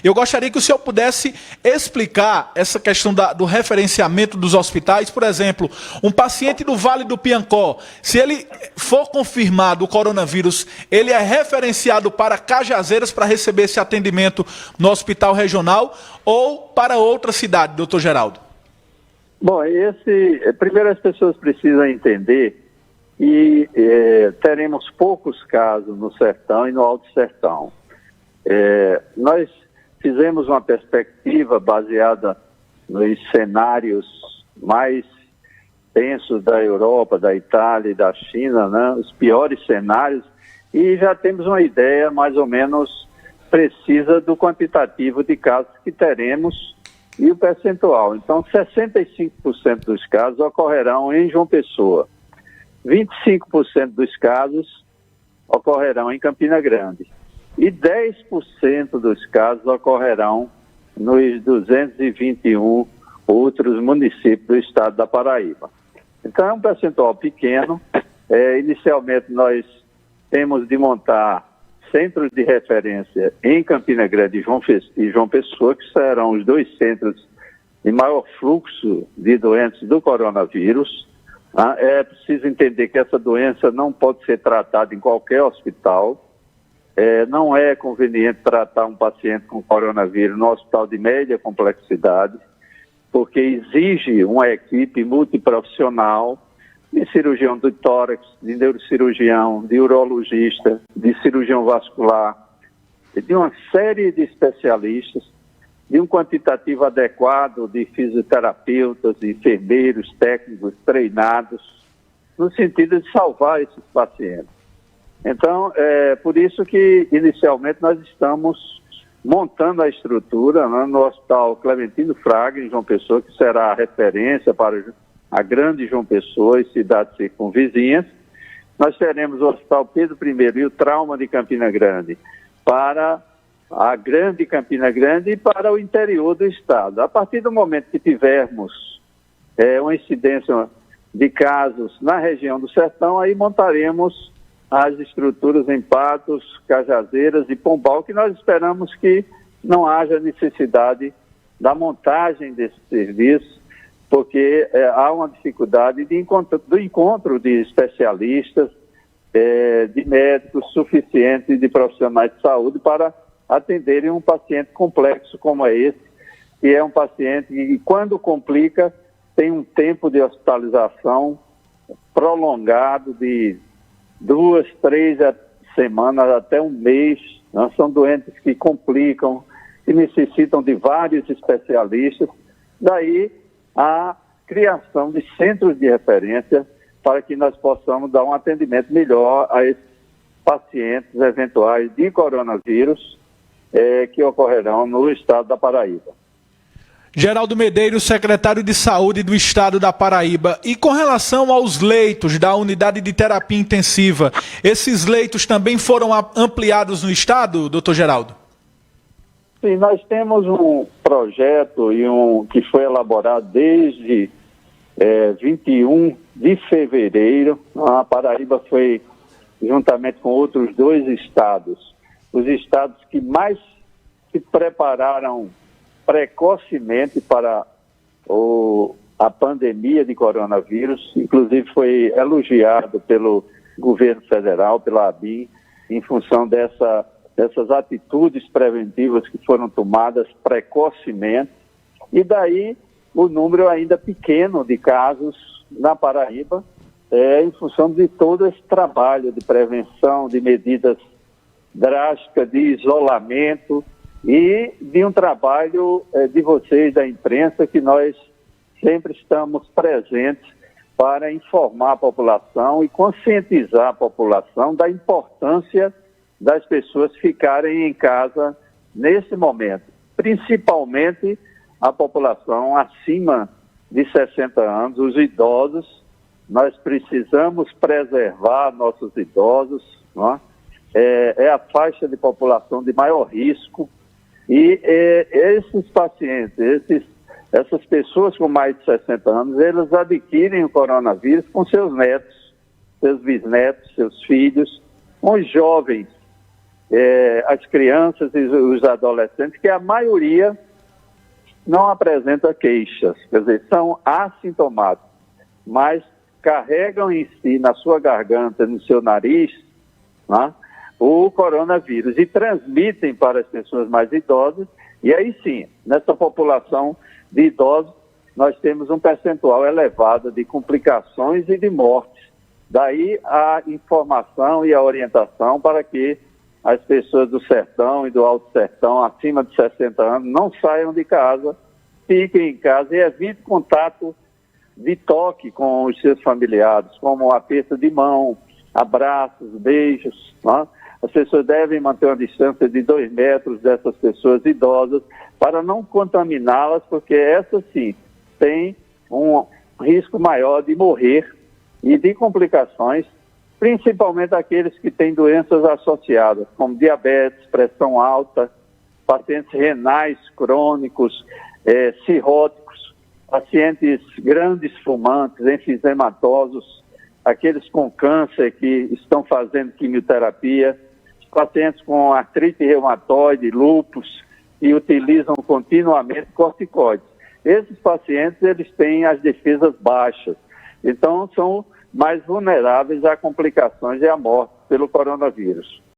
Eu gostaria que o senhor pudesse explicar essa questão do referenciamento dos hospitais. Por exemplo, um paciente do Vale do Piancó, se ele for confirmado o coronavírus, ele é referenciado para Cajazeiras para receber esse atendimento no hospital regional ou para outra cidade, doutor Geraldo? Bom, primeiro as pessoas precisam entender que teremos poucos casos no Sertão e no Alto Sertão. Nós fizemos uma perspectiva baseada nos cenários mais tensos da Europa, da Itália e da China, né? Os piores cenários, e já temos uma ideia mais ou menos precisa do quantitativo de casos que teremos e o percentual. Então, 65% dos casos ocorrerão em João Pessoa, 25% dos casos ocorrerão em Campina Grande e 10% dos casos ocorrerão nos 221 outros municípios do estado da Paraíba. Então é um percentual pequeno. Inicialmente nós temos de montar centros de referência em Campina Grande e João Pessoa, que serão os dois centros de maior fluxo de doentes do coronavírus. É preciso entender que essa doença não pode ser tratada em qualquer hospital. Não é conveniente tratar um paciente com coronavírus no hospital de média complexidade, porque exige uma equipe multiprofissional de cirurgião do tórax, de neurocirurgião, de urologista, de cirurgião vascular, de uma série de especialistas, de um quantitativo adequado de fisioterapeutas, enfermeiros, técnicos treinados, no sentido de salvar esses pacientes. Então, por isso que, inicialmente, nós estamos montando a estrutura, né, no Hospital Clementino Fraga, em João Pessoa, que será a referência para a grande João Pessoa e cidades circunvizinhas. Nós teremos o Hospital Pedro I e o Trauma de Campina Grande para a grande Campina Grande e para o interior do estado. A partir do momento que tivermos uma incidência de casos na região do Sertão, aí montaremos as estruturas em Patos, Cajazeiras e Pombal, que nós esperamos que não haja necessidade da montagem desse serviço, porque há uma dificuldade do encontro de especialistas, de médicos suficientes, de profissionais de saúde para atenderem um paciente complexo como é esse, que é um paciente que, quando complica, tem um tempo de hospitalização prolongado de 2, 3 semanas até um mês. Né? São doentes que complicam, que necessitam de vários especialistas. Daí a criação de centros de referência para que nós possamos dar um atendimento melhor a esses pacientes eventuais de coronavírus que ocorrerão no estado da Paraíba. Geraldo Medeiros, secretário de Saúde do estado da Paraíba. E com relação aos leitos da unidade de terapia intensiva, esses leitos também foram ampliados no estado, doutor Geraldo? Sim, nós temos um projeto que foi elaborado desde 21 de fevereiro. A Paraíba foi, juntamente com outros 2 estados, os estados que mais se prepararam precocemente para a pandemia de coronavírus. Inclusive foi elogiado pelo governo federal, pela ABIN, em função dessas atitudes preventivas que foram tomadas precocemente. E daí o número ainda pequeno de casos na Paraíba, em função de todo esse trabalho de prevenção, de medidas drásticas, de isolamento e de um trabalho de vocês, da imprensa, que nós sempre estamos presentes para informar a população e conscientizar a população da importância das pessoas ficarem em casa nesse momento, principalmente a população acima de 60 anos, os idosos. Nós precisamos preservar nossos idosos, não é? É a faixa de população de maior risco. E esses pacientes, essas pessoas com mais de 60 anos, eles adquirem o coronavírus com seus netos, seus bisnetos, seus filhos, os jovens as crianças e os adolescentes, que a maioria não apresenta queixas, quer dizer, são assintomáticos, mas carregam em si, na sua garganta, no seu nariz, né, o coronavírus e transmitem para as pessoas mais idosas. E aí sim, nessa população de idosos, nós temos um percentual elevado de complicações e de mortes. Daí a informação e a orientação para que as pessoas do sertão e do alto sertão, acima de 60 anos, não saiam de casa, fiquem em casa e evitem contato de toque com os seus familiares, como aperto de mão, abraços, beijos, né? As pessoas devem manter uma distância de 2 metros dessas pessoas idosas para não contaminá-las, porque essas sim têm um risco maior de morrer e de complicações, principalmente aqueles que têm doenças associadas, como diabetes, pressão alta, pacientes renais crônicos, cirróticos, pacientes grandes fumantes, enfisematosos, aqueles com câncer que estão fazendo quimioterapia, pacientes com artrite reumatoide, lúpus, e utilizam continuamente corticoides. Esses pacientes, eles têm as defesas baixas, então são mais vulneráveis a complicações e à morte pelo coronavírus.